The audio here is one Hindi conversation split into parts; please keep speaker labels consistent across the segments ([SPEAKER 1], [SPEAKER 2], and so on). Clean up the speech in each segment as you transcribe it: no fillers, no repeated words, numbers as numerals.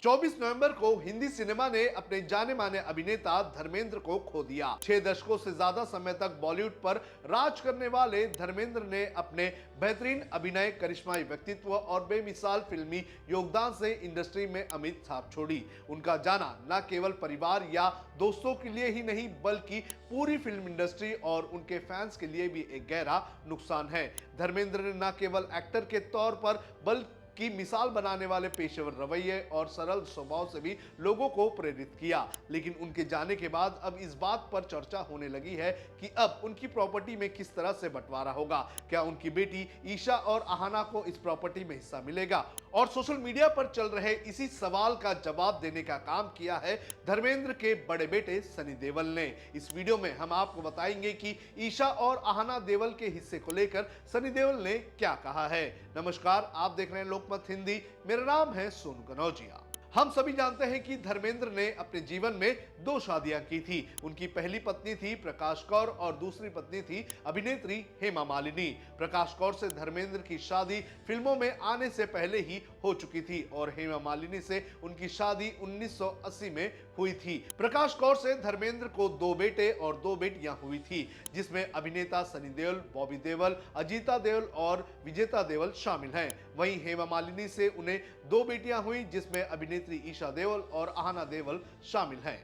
[SPEAKER 1] 24 नवंबर को हिंदी सिनेमा ने अपने जाने माने अभिनेता धर्मेंद्र को खो दिया। 6 दशकों से ज्यादा समय तक बॉलीवुड पर राज करने वाले धर्मेंद्र ने अपने बेहतरीन अभिनय, करिश्माई व्यक्तित्व और बेमिसाल फिल्मी योगदान से इंडस्ट्री में अमिट छाप छोड़ी। उनका जाना न केवल परिवार या दोस्तों के लिए ही नहीं बल्कि पूरी फिल्म इंडस्ट्री और उनके फैंस के लिए भी एक गहरा नुकसान है। धर्मेंद्र ने न केवल एक्टर के तौर पर बल्कि की मिसाल बनाने वाले पेशेवर रवैये और सरल स्वभाव से भी लोगों को प्रेरित किया। लेकिन उनके जाने के बाद अब इस बात पर चर्चा होने लगी है कि अब उनकी प्रॉपर्टी में किस तरह से बंटवारा होगा। क्या उनकी बेटी ईशा और अहाना को इस प्रॉपर्टी में हिस्सा मिलेगा? और सोशल मीडिया पर चल रहे इसी सवाल का जवाब देने का काम किया है धर्मेंद्र के बड़े बेटे सनी देओल ने। इस वीडियो में हम आपको बताएंगे कि ईशा और अहाना देओल के हिस्से को लेकर सनी देओल ने क्या कहा है। नमस्कार, आप देख रहे हैं लोकमत हिंदी। मेरा नाम है सोनू कनौजिया। हम सभी जानते हैं कि धर्मेंद्र ने अपने जीवन में 2 शादियां की थी। उनकी पहली पत्नी थी प्रकाश कौर और दूसरी पत्नी थी अभिनेत्री हेमा मालिनी। प्रकाश कौर से धर्मेंद्र की शादी फिल्मों में आने से पहले ही हो चुकी थी और हेमा मालिनी से उनकी शादी 1980 में हुई थी। प्रकाश कौर से धर्मेंद्र को 2 बेटे और 2 बेटियां हुई थी, जिसमें अभिनेता सनी देओल, बॉबी देओल, अजीता देओल और विजेता देओल शामिल हैं। वहीं हेमा मालिनी से उन्हें 2 बेटियां हुई, जिसमें अभिनेत्री ईशा देओल और अहाना देओल शामिल हैं।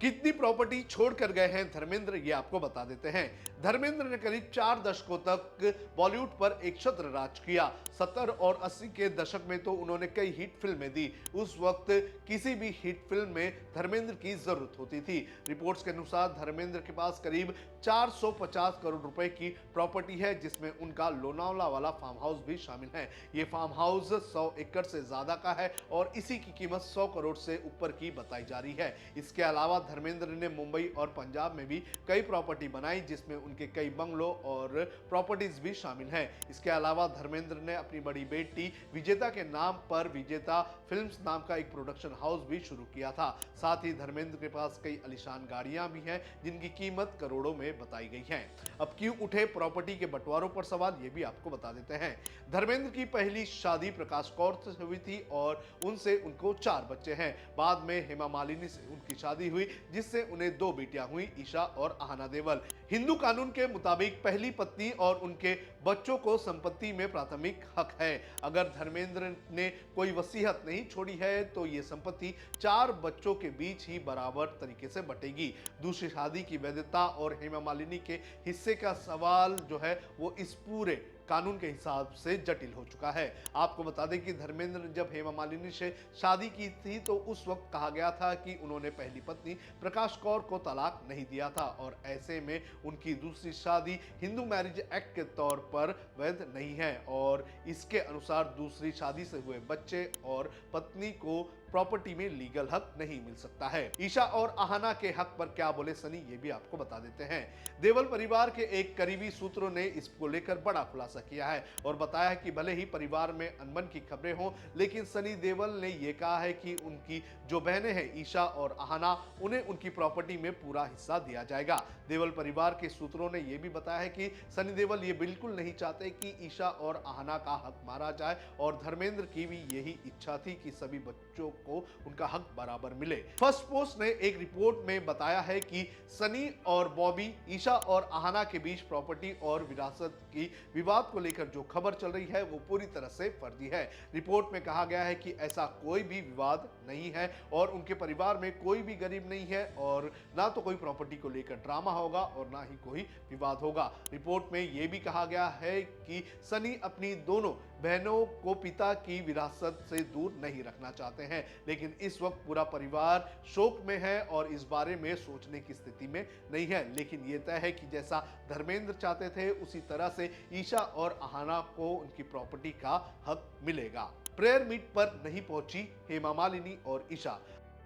[SPEAKER 1] कितनी प्रॉपर्टी छोड़कर गए हैं धर्मेंद्र, ये आपको बता देते हैं। धर्मेंद्र ने करीब 4 दशकों तक बॉलीवुड पर एक छत्र राज किया। 70 और 80 के दशक में तो उन्होंने कई हिट फिल्में दी। उस वक्त किसी भी हिट फिल्म में धर्मेंद्र की जरूरत होती थी। रिपोर्ट्स के अनुसार धर्मेंद्र के पास करीब 450 करोड़ रुपए की प्रॉपर्टी है, जिसमें उनका लोनावला वाला फार्म हाउस भी शामिल है। ये फार्म हाउस 100 एकड़ से ज्यादा का है और इसी की कीमत 100 करोड़ से ऊपर की बताई जा रही है। इसके अलावा धर्मेंद्र ने मुंबई और पंजाब में भी कई प्रॉपर्टी बनाई, जिसमें उनके कई बंगलों और प्रॉपर्टीज भी शामिल हैं। इसके अलावा धर्मेंद्र ने अपनी बड़ी बेटी विजेता के नाम पर विजेता फिल्म्स नाम का एक प्रोडक्शन हाउस भी शुरू किया था। साथ ही धर्मेंद्र के पास कई आलीशान गाड़ियां भी हैं, जिनकी कीमत करोड़ों में बताई गई है। अब क्यों उठे प्रॉपर्टी के बंटवारों पर सवाल, ये भी आपको बता देते हैं। धर्मेंद्र की पहली शादी प्रकाश कौर से हुई थी और उनसे उनको 4 बच्चे हैं। बाद में हेमा मालिनी से उनकी शादी हुई, जिससे उन्हें 2 बेटियां हुई, ईशा और अहाना देओल। हिंदू कानून के मुताबिक पहली पत्नी और उनके बच्चों को संपत्ति में प्राथमिक हक है। अगर धर्मेंद्र ने कोई वसीयत नहीं छोड़ी है तो ये संपत्ति 4 बच्चों के बीच ही बराबर तरीके से बटेगी। दूसरी शादी की वैधता और हेमा मालिनी के हिस्से का सवाल जो है वो इस पूरे कानून के हिसाब से जटिल हो चुका है। आपको बता दें कि धर्मेंद्र ने जब हेमा मालिनी से शादी की थी तो उस वक्त कहा गया था कि उन्होंने पहली पत्नी प्रकाश कौर को तलाक नहीं दिया था और ऐसे में उनकी दूसरी शादी हिंदू मैरिज एक्ट के तौर पर वैध नहीं है और इसके अनुसार दूसरी शादी से हुए बच्चे और पत्नी को प्रॉपर्टी में लीगल हक नहीं मिल सकता है। ईशा और अहाना के हक पर क्या बोले सनी, ये भी आपको बता देते हैं। देओल परिवार के एक करीबी सूत्रों ने इसको लेकर बड़ा खुलासा किया है और बताया कि भले ही परिवार में अनबन की खबरें हों, लेकिन सनी देओल ने यह कहा है कि उनकी जो बहनें हैं ईशा और अहाना, उन्हें उनकी प्रॉपर्टी में पूरा हिस्सा दिया जाएगा। देओल परिवार के सूत्रों ने यह भी बताया है कि सनी देओल ये बिल्कुल नहीं चाहते कि ईशा और अहाना का हक मारा जाए और धर्मेंद्र की भी यही इच्छा थी कि सभी बच्चों को उनका हक बराबर मिले। फर्स्ट पोस्ट ने एक रिपोर्ट में बताया है कि सनी और बॉबी, ईशा और अहाना के बीच प्रॉपर्टी और विरासत की विवाद को लेकर जो खबर चल रही है वो पूरी तरह से फर्जी है। रिपोर्ट में कहा गया है कि ऐसा कोई भी विवाद नहीं है और उनके परिवार में कोई भी गरीब नहीं है और ना तो कोई प्रॉपर्टी को लेकर ड्रामा होगा और ना ही कोई विवाद होगा। रिपोर्ट में यह भी कहा गया है कि सनी अपनी दोनों बहनों को पिता की विरासत से दूर नहीं रखना चाहते हैं, लेकिन इस वक्त पूरा परिवार शोक में है और इस बारे में सोचने की स्थिति में नहीं है। लेकिन यह तय है कि जैसा धर्मेंद्र चाहते थे उसी तरह से ईशा और अहाना को उनकी प्रॉपर्टी का हक मिलेगा। प्रेयर मीट पर नहीं पहुंची हेमा मालिनी और ईशा।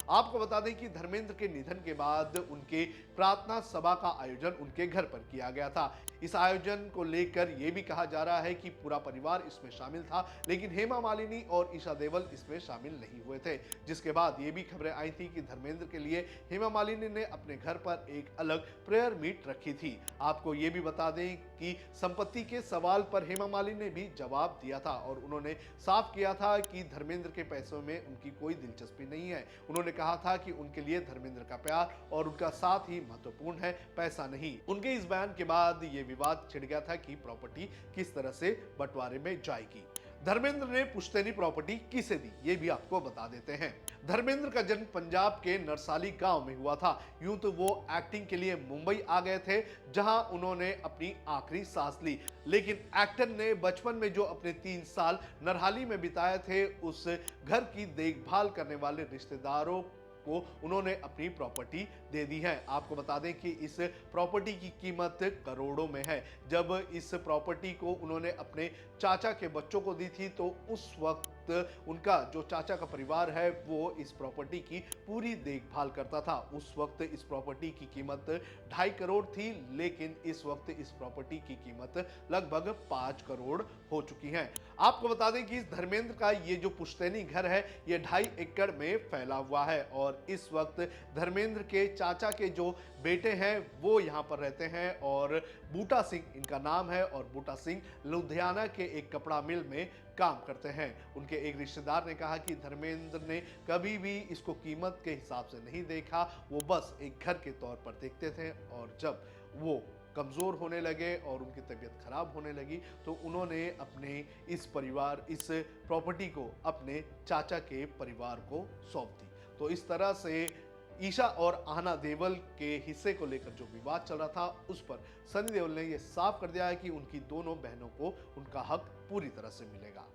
[SPEAKER 1] आपको बता दें कि धर्मेंद्र के निधन के बाद उनके प्रार्थना सभा का आयोजन उनके घर पर किया गया था। इस आयोजन को लेकर यह भी कहा जा रहा है कि पूरा परिवार इसमें शामिल था, लेकिन हेमा मालिनी और ईशा देओल इसमें शामिल नहीं हुए थे। जिसके बाद ये भी खबरें आई थी कि धर्मेंद्र के लिए हेमा मालिनी ने अपने घर पर एक अलग प्रेयर मीट रखी थी। आपको ये भी बता दें कि संपत्ति के सवाल पर हेमा मालिनी ने भी जवाब दिया था और उन्होंने साफ किया था कि धर्मेंद्र के पैसों में उनकी कोई दिलचस्पी नहीं है। उन्होंने कहा था कि उनके लिए धर्मेंद्र का प्यार और उनका साथ ही महत्वपूर्ण है, पैसा नहीं। उनके इस बयान के बाद यह विवाद छिड़ गया था कि प्रॉपर्टी किस तरह से बंटवारे में जाएगी। धर्मेंद्र ने पुश्तैनी प्रॉपर्टी किसे दी, ये भी आपको बता देते हैं। धर्मेंद्र का जन्म पंजाब के नरसाली गांव में हुआ था। यूं तो वो एक्टिंग के लिए मुंबई आ गए थे, जहां उन्होंने अपनी आखिरी सांस ली, लेकिन एक्टर ने बचपन में जो अपने 3 साल नरहाली में बिताए थे, उस घर की देखभाल करने वाले रिश्तेदारों को उन्होंने अपनी प्रॉपर्टी दे दी है। आपको बता दें कि इस प्रॉपर्टी की कीमत करोड़ों में है। जब इस प्रॉपर्टी को उन्होंने अपने चाचा के बच्चों को दी थी, तो उस वक्त उनका जो चाचा का परिवार है वो इस प्रॉपर्टी की पूरी देखभाल करता था। उस वक्त इस प्रॉपर्टी की कीमत 2.5 करोड़ थी, लेकिन इस वक्त इस प्रॉपर्टी की कीमत लगभग 5 करोड़ हो चुकी है। आपको बता दें कि धर्मेंद्र का ये जो पुश्तैनी घर है ये 2.5 एकड़ में फैला हुआ है और इस वक्त धर्मेंद्र के चाचा के जो बेटे हैं वो यहाँ पर रहते हैं और बूटा सिंह इनका नाम है और बूटा सिंह लुधियाना के एक कपड़ा मिल में काम करते हैं। उनके एक रिश्तेदार ने कहा कि धर्मेंद्र ने कभी भी इसको कीमत के हिसाब से नहीं देखा, वो बस एक घर के तौर पर देखते थे और जब वो कमज़ोर होने लगे और उनकी तबीयत खराब होने लगी तो उन्होंने अपने इस प्रॉपर्टी को अपने चाचा के परिवार को सौंप दी। तो इस तरह से ईशा और आहना देओल के हिस्से को लेकर जो विवाद चल रहा था, उस पर सनी देओल ने यह साफ कर दिया है कि उनकी दोनों बहनों को उनका हक पूरी तरह से मिलेगा।